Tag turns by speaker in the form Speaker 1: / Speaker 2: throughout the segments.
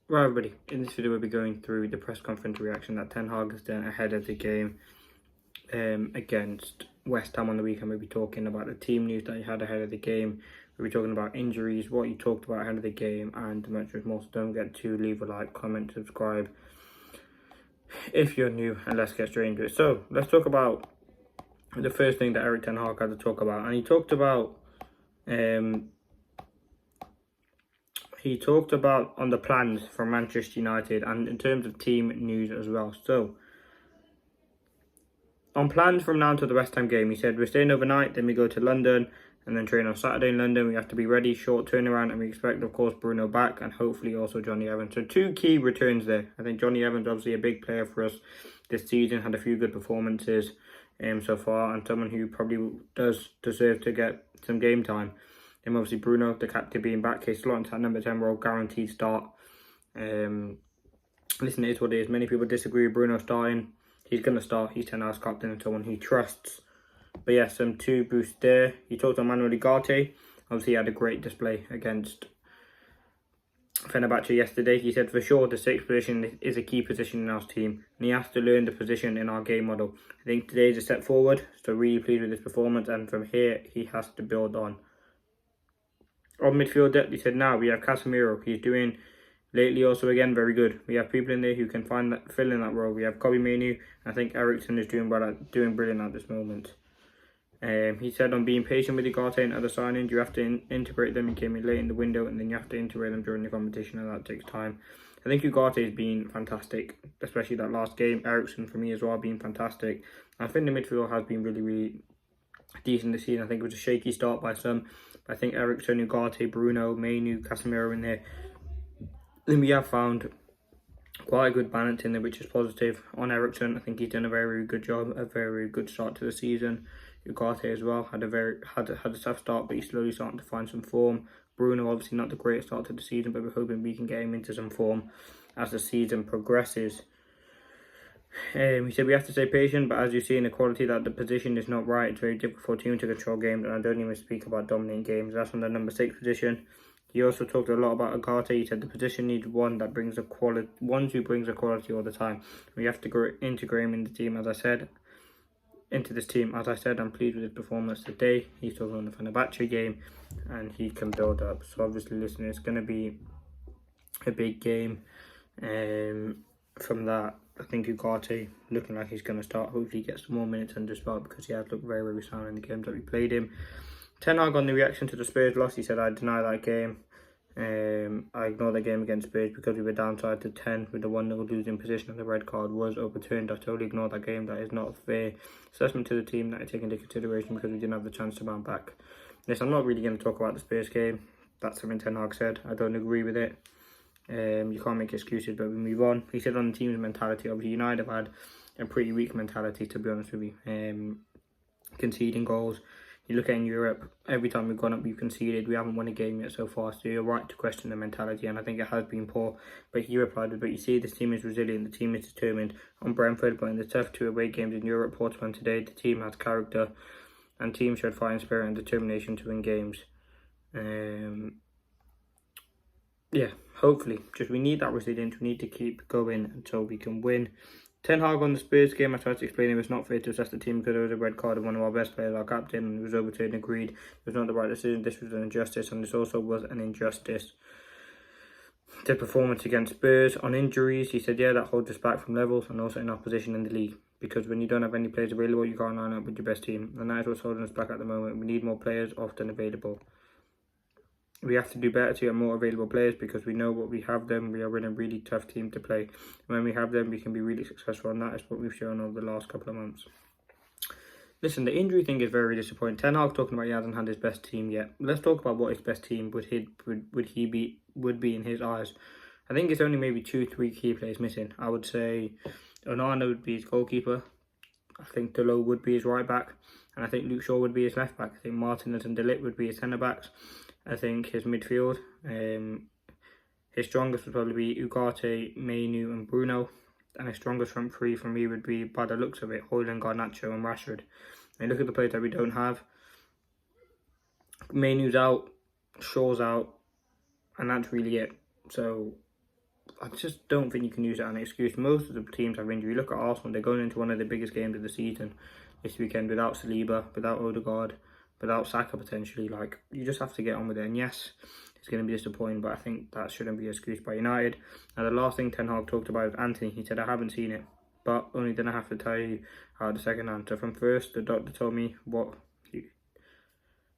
Speaker 1: Right, everybody, in this video we'll be going through the press conference reaction that Ten Hag has done ahead of the game against West Ham on the weekend. We'll be talking about the team news that he had ahead of the game. We'll be talking about injuries, what he talked about ahead of the game, and much more. So don't forget to leave a like, comment, subscribe if you're new, and let's get straight into it. So let's talk about the first thing that Erik Ten Hag had to talk about, and he talked about on the plans for Manchester United and in terms of team news as well. So, on plans from now to the West Ham game, he said, we're staying overnight, then we go to London and then train on Saturday in London. We have to be ready, short turnaround, and we expect, of course, Bruno back and hopefully also Jonny Evans. So, two key returns there. I think Jonny Evans, obviously a big player for us this season, had a few good performances so far, and someone who probably does deserve to get some game time. And obviously Bruno, the captain, being back, he's slotting to that number 10 role, guaranteed start. Listen, it is what it is. Many people disagree with Bruno starting. He's going to start. He's Ten Hag's captain and someone he trusts. But yeah, some two boosts there. He talked on Manuel Ugarte. Obviously, he had a great display against Fenerbahce yesterday. He said for sure the sixth position is a key position in our team, and he has to learn the position in our game model. I think today is a step forward, so really pleased with his performance, and from here he has to build on. On midfield depth, he said now we have Casemiro. He's doing lately also again very good. We have people in there who can fill in that role. We have Kobbie Mainoo. I think Eriksen is doing brilliant at this moment. He said on being patient with Ugarte and other signings, you have to integrate them. He came in late in the window, and then you have to integrate them during the competition, and that takes time. I think Ugarte has been fantastic, especially that last game. Eriksen for me as well been fantastic. I think the midfield has been really decent this season. I think it was a shaky start by some. I think Eriksen, Ugarte, Bruno, Mainoo, Casemiro in there. Then we have found quite a good balance in there, which is positive. On Eriksen, I think he's done a very good job, a very good start to the season. Ugarte as well had a tough start, but he's slowly starting to find some form. Bruno obviously not the greatest start to the season, but we're hoping we can get him into some form as the season progresses. He said we have to stay patient, but as you see in the quality that the position is not right, it's very difficult for a team to control games, and I don't even speak about dominating games. That's on the number 6 position. He also talked a lot about Ugarte. He said the position needs one that brings a quality, one who brings a quality all the time. We have to integrate him in the team, as I said. I'm pleased with his performance today. He's talking on the Fenerbahce game, and he can build up. So obviously, listen, it's going to be a big game. From that, I think Ugarte looking like he's going to start. Hopefully, he gets some more minutes under his belt because he has looked very, very sound in the games that we played him. Ten Hag on the reaction to the Spurs loss, he said, I deny that game. I ignored the game against Spurs because we were downside to 10 with the 1-0 losing position, and the red card was overturned. I totally ignored that game. That is not a fair assessment to the team that I take into consideration because we didn't have the chance to bounce back. Yes, I'm not really going to talk about the Spurs game. That's something Ten Hag said. I don't agree with it. You can't make excuses, but we move on. He said on the team's mentality, obviously United have had a pretty weak mentality, to be honest with you. Conceding goals. You look at in Europe, every time we've gone up, we've conceded. We haven't won a game yet so far, so you're right to question the mentality, and I think it has been poor. But he replied, but you see, this team is resilient, the team is determined. On Brentford, but in the tough 2 away games in Europe, Portsmouth today, the team has character, and team showed fighting spirit and determination to win games. Yeah, hopefully. Just we need that resilience. We need to keep going until we can win. Ten Hag on the Spurs game, I tried to explain it was not fair to assess the team because there was a red card of one of our best players, our captain, and it was overturned and agreed. It was not the right decision. This was an injustice, and this also was an injustice. The performance against Spurs on injuries, he said, yeah, that holds us back from levels and also in our position in the league. Because when you don't have any players available, you can't line up with your best team. And that is what's holding us back at the moment. We need more players often available. We have to do better to get more available players because we know what we have them. We are in a really tough team to play. When we have them, we can be really successful, and that is what we've shown over the last couple of months. Listen, the injury thing is very disappointing. Ten Hag talking about he hasn't had his best team yet. Let's talk about what his best team would be in his eyes. I think it's only maybe 2-3 key players missing. I would say Onana would be his goalkeeper. I think Dalot would be his right back, and I think Luke Shaw would be his left back. I think Martinez and De Ligt would be his centre backs. I think his midfield, his strongest would probably be Ugarte, Mainoo and Bruno. And his strongest front three for me would be, by the looks of it, Højlund, Garnacho and Rashford. And look at the players that we don't have. Mainoo's out, Shaw's out, and that's really it. So I just don't think you can use that as an excuse. Most of the teams have injury. Look at Arsenal, they're going into one of the biggest games of the season this weekend without Saliba, without Odegaard, without Saka potentially. Like, you just have to get on with it. And yes, it's going to be disappointing, but I think that shouldn't be an excuse by United. And the last thing Ten Hag talked about was Antony. He said, I haven't seen it, but only then I have to tell you the second hand. So from first, the doctor told me what...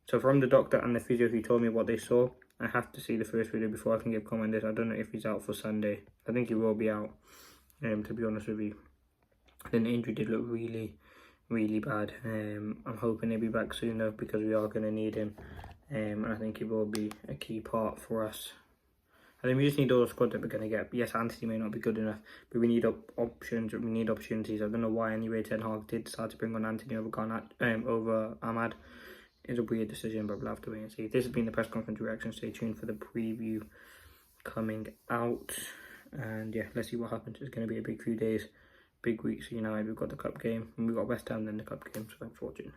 Speaker 1: So from the doctor and the physio, he told me what they saw. I have to see the first video before I can give comment on this. I don't know if he's out for Sunday. I think he will be out, to be honest with you. Then the injury did look really, really bad. I'm hoping he'll be back soon though, because we are going to need him. And I think he will be a key part for us. I think we just need all the squad that we're going to get. Yes, Antony may not be good enough, but we need options. We need opportunities. I don't know why anyway Ten Hag did decide to bring on Antony over Ahmad. It's a weird decision, but we'll have to wait and see. This has been the press conference reaction. Stay tuned for the preview coming out. And yeah, let's see what happens. It's going to be a big few days, big weeks for United. We've got the cup game, and we've got West Ham, then the cup game. So thanks for watching.